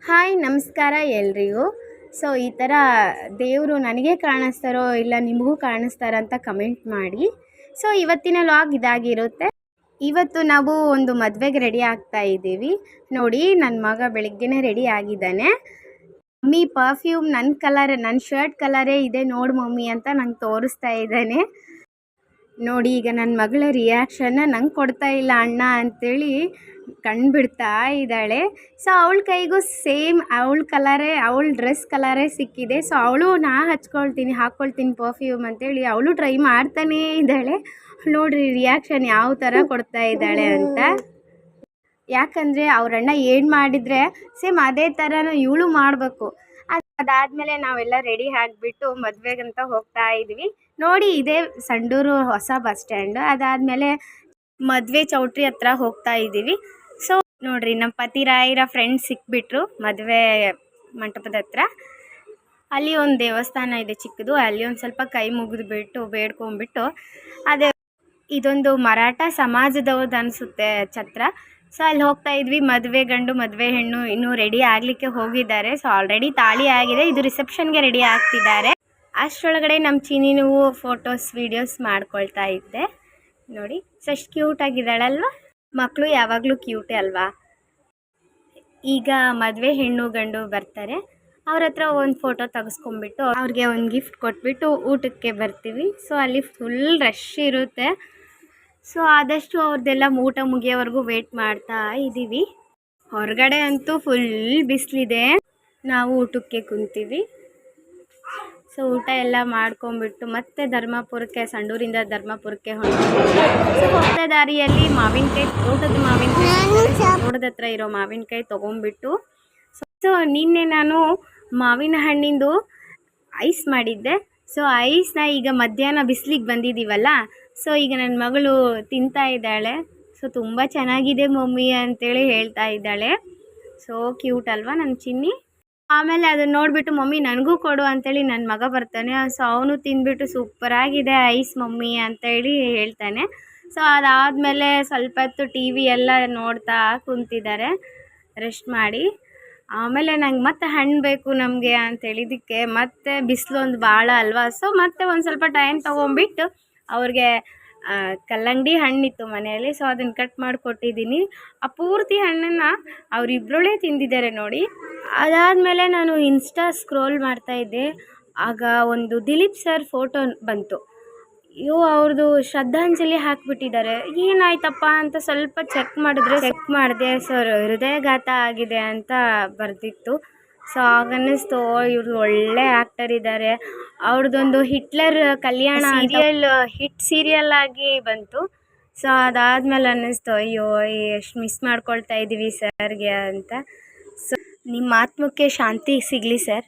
Hi ನಮಸ್ಕಾರ ಎಲ್ರಿಗೂ. So ಈ ಥರ ದೇವರು ನನಗೆ ಕಾಣಿಸ್ತಾರೋ ಇಲ್ಲ ನಿಮಗೂ ಕಾಣಿಸ್ತಾರ ಅಂತ ಕಮೆಂಟ್ ಮಾಡಿ. ಸೊ ಇವತ್ತಿನ ಲಾಗ್ ಇದಾಗಿರುತ್ತೆ. ಇವತ್ತು ನಾವು ಒಂದು ಮದುವೆಗೆ ರೆಡಿ ಆಗ್ತಾ ಇದ್ದೀವಿ. ನೋಡಿ ನನ್ನ ಮಗ ಬೆಳಿಗ್ಗೆನೇ ರೆಡಿ ಆಗಿದ್ದಾನೆ. ಮಮ್ಮಿ ಪರ್ಫ್ಯೂಮ್ ನನ್ನ ಶರ್ಟ್ ಕಲರೇ ಇದೆ ನೋಡು ಮಮ್ಮಿ ಅಂತ ನಂಗೆ ತೋರಿಸ್ತಾ ಇದ್ದಾನೆ. ನೋಡಿ ಈಗ ನನ್ನ ಮಗಳ ರಿಯಾಕ್ಷನ್ನ ನಂಗೆ ಕೊಡ್ತಾ ಇಲ್ಲ ಅಣ್ಣ ಅಂಥೇಳಿ ಕಂಡುಬಿಡ್ತಾ ಇದ್ದಾಳೆ. ಸೊ ಅವಳ ಕೈಗೂ ಸೇಮ್ ಅವಳ ಡ್ರೆಸ್ ಕಲರೇ ಸಿಕ್ಕಿದೆ. ಸೊ ಅವಳು ಹಾಕ್ಕೊಳ್ತೀನಿ ಪರ್ಫ್ಯೂಮ್ ಅಂತೇಳಿ ಅವಳು ಟ್ರೈ ಮಾಡ್ತಾನೇ ಇದ್ದಾಳೆ. ನೋಡ್ರಿ ರಿಯಾಕ್ಷನ್ ಯಾವ ಥರ ಕೊಡ್ತಾ ಇದ್ದಾಳೆ ಅಂತ. ಯಾಕಂದರೆ ಅವರಣ್ಣ ಏನು ಮಾಡಿದರೆ ಸೇಮ್ ಅದೇ ಥರನೂ ಇವಳು ಮಾಡಬೇಕು. ಅದಾದಮೇಲೆ ನಾವೆಲ್ಲ ರೆಡಿ ಆಗಿಬಿಟ್ಟು ಮದುವೆಗಂತ ಹೋಗ್ತಾ ಇದ್ವಿ. ನೋಡಿ ಇದೇ ಸಂಡೂರು ಹೊಸ ಬಸ್ ಸ್ಟ್ಯಾಂಡ್. ಅದಾದಮೇಲೆ ಮದುವೆ ಚೌಟ್ರಿ ಹತ್ರ ಹೋಗ್ತಾ ಇದ್ದೀವಿ. ಸೊ ನೋಡ್ರಿ ನಮ್ಮ ಪತಿರಾಯರ ಫ್ರೆಂಡ್ಸ್ ಸಿಕ್ಬಿಟ್ರು ಮದುವೆ ಮಂಟಪದ ಹತ್ರ. ಅಲ್ಲಿ ಒಂದು ದೇವಸ್ಥಾನ ಇದೆ ಚಿಕ್ಕದು, ಅಲ್ಲಿ ಒಂದು ಸ್ವಲ್ಪ ಕೈ ಮುಗಿದ್ಬಿಟ್ಟು ಬೇಡ್ಕೊಂಡ್ಬಿಟ್ಟು ಇದೊಂದು ಮರಾಠ ಸಮಾಜದವ್ರದ್ದು ಅನಿಸುತ್ತೆ ಛತ್ರ. ಸೊ ಅಲ್ಲಿ ಹೋಗ್ತಾ ಇದ್ವಿ. ಮದುವೆ ಗಂಡು ಮದುವೆ ಹೆಣ್ಣು ಇನ್ನೂ ರೆಡಿ ಆಗಲಿಕ್ಕೆ ಹೋಗಿದ್ದಾರೆ. ಸೊ ಆಲ್ರೆಡಿ ತಾಳಿ ಆಗಿದೆ, ಇದು ರಿಸೆಪ್ಷನ್ಗೆ ರೆಡಿ ಆಗ್ತಿದ್ದಾರೆ. ಅಷ್ಟರೊಳಗಡೆ ನಮ್ಮ ಚಿನಿನೂ ಫೋಟೋಸ್ ವೀಡಿಯೋಸ್ ಮಾಡ್ಕೊಳ್ತಾ ಇದ್ದೆ. ನೋಡಿ ಸೊ ಎಷ್ಟು ಕ್ಯೂಟ್ ಆಗಿದ್ದಾಳಲ್ವ. ಮಕ್ಕಳು ಯಾವಾಗಲೂ ಕ್ಯೂಟೇ ಅಲ್ವಾ. ಈಗ ಮದುವೆ ಹೆಣ್ಣು ಗಂಡು ಬರ್ತಾರೆ, ಅವ್ರ ಹತ್ರ ಒಂದು ಫೋಟೋ ತೆಗೆಸ್ಕೊಂಡ್ಬಿಟ್ಟು ಅವ್ರಿಗೆ ಒಂದು ಗಿಫ್ಟ್ ಕೊಟ್ಬಿಟ್ಟು ಊಟಕ್ಕೆ ಬರ್ತೀವಿ. ಸೊ ಅಲ್ಲಿ ಫುಲ್ ರಶ್ ಇರುತ್ತೆ. ಸೊ ಆದಷ್ಟು ಅವ್ರದ್ದೆಲ್ಲ ಊಟ ಮುಗಿಯೋವರೆಗೂ ವೇಟ್ ಮಾಡ್ತಾ ಇದ್ದೀವಿ. ಹೊರಗಡೆ ಅಂತೂ ಫುಲ್ ಬಿಸಿಲಿದೆ. ನಾವು ಊಟಕ್ಕೆ ಕುಂತೀವಿ. ಸೊ ಊಟ ಎಲ್ಲ ಮಾಡ್ಕೊಂಬಿಟ್ಟು ಮತ್ತೆ ಸಂಡೂರಿಂದ ಧರ್ಮಪುರಕ್ಕೆ ಸೊ ಹೋಗ್ತಾ ದಾರಿಯಲ್ಲಿ ತೋಟದ ಹತ್ರ ಇರೋ ಮಾವಿನಕಾಯಿ ತೊಗೊಂಡ್ಬಿಟ್ಟು ಸೊ ನಿನ್ನೆ ನಾನು ಮಾವಿನ ಹಣ್ಣಿಂದು ಐಸ್ ಮಾಡಿದ್ದೆ. ಸೊ ಐಸ್ನ ಈಗ ಮಧ್ಯಾಹ್ನ ಬಿಸಿಲಿಗೆ ಬಂದಿದ್ದೀವಲ್ಲ, ಸೊ ಈಗ ನನ್ನ ಮಗಳು ತಿಂತಾ ಇದ್ದಾಳೆ. ಸೊ ತುಂಬ ಚೆನ್ನಾಗಿದೆ ಮಮ್ಮಿ ಅಂತೇಳಿ ಹೇಳ್ತಾ ಇದ್ದಾಳೆ. ಸೊ ಕ್ಯೂಟ್ ಅಲ್ವಾ ನನ್ನ ಚಿನ್ನಿ. ಆಮೇಲೆ ಅದನ್ನು ನೋಡಿಬಿಟ್ಟು ಮಮ್ಮಿ ನನಗೂ ಕೊಡು ಅಂತೇಳಿ ನನ್ನ ಮಗ ಬರ್ತಾನೆ. ಸೊ ಅವನು ತಿಂದ್ಬಿಟ್ಟು ಸೂಪರಾಗಿದೆ ಐಸ್ ಮಮ್ಮಿ ಅಂತೇಳಿ ಹೇಳ್ತಾನೆ. ಸೊ ಅದಾದಮೇಲೆ ಸ್ವಲ್ಪ ಹೊತ್ತು ಟಿ ವಿ ಎಲ್ಲ ನೋಡ್ತಾ ಕುಂತಿದ್ದಾರೆ ರೆಸ್ಟ್ ಮಾಡಿ. ಆಮೇಲೆ ನಂಗೆ ಮತ್ತೆ ಹಣ್ಣು ಬೇಕು ನಮಗೆ ಅಂತೇಳಿದ್ದಕ್ಕೆ ಮತ್ತೆ ಬಿಸಿಲೊಂದು ಭಾಳ ಅಲ್ವಾ. ಸೊ ಮತ್ತೆ ಒಂದು ಸ್ವಲ್ಪ ಟೈಮ್ ತೊಗೊಂಬಿಟ್ಟು ಅವ್ರಿಗೆ ಕಲ್ಲಂಗಡಿ ಹಣ್ಣಿತ್ತು ಮನೆಯಲ್ಲಿ. ಸೊ ಅದನ್ನು ಕಟ್ ಮಾಡಿ ಕೊಟ್ಟಿದ್ದೀನಿ. ಆ ಪೂರ್ತಿ ಹಣ್ಣನ್ನು ಅವರಿಬ್ಬರೇ ತಿಂದಿದ್ದಾರೆ ನೋಡಿ. ಅದಾದಮೇಲೆ ನಾನು ಇನ್ಸ್ಟಾ ಸ್ಕ್ರೋಲ್ ಮಾಡ್ತಾಯಿದ್ದೆ. ಆಗ ಒಂದು ದಿಲೀಪ್ ಸರ್ ಫೋಟೋ ಬಂತು. ಅವ್ರದ್ದು ಶ್ರದ್ಧಾಂಜಲಿ ಹಾಕಿಬಿಟ್ಟಿದ್ದಾರೆ. ಏನಾಯ್ತಪ್ಪ ಅಂತ ಸ್ವಲ್ಪ ಚೆಕ್ ಮಾಡಿದೆ. ಸರ್ ಹೃದಯಘಾತ ಆಗಿದೆ ಅಂತ ಬರೆದಿತ್ತು. ಸೊ ಆಗನ್ನಿಸ್ತು ಇವ್ರು ಒಳ್ಳೆ ಆ್ಯಕ್ಟರ್ ಇದ್ದಾರೆ. ಅವ್ರದ್ದೊಂದು ಹಿಟ್ಲರ್ ಕಲ್ಯಾಣ ಹಿಟ್ ಸೀರಿಯಲ್ ಆಗಿ ಬಂತು. ಸೊ ಅದಾದಮೇಲೆ ಅನ್ನಿಸ್ತು ಅಯ್ಯೋ ಎಷ್ಟು ಮಿಸ್ ಮಾಡ್ಕೊಳ್ತಾ ಇದ್ದೀವಿ ಸರ್ಗೆ ಅಂತ. ಸೊ ನಿಮ್ಮ ಆತ್ಮಕ್ಕೆ ಶಾಂತಿ ಸಿಗಲಿ ಸರ್.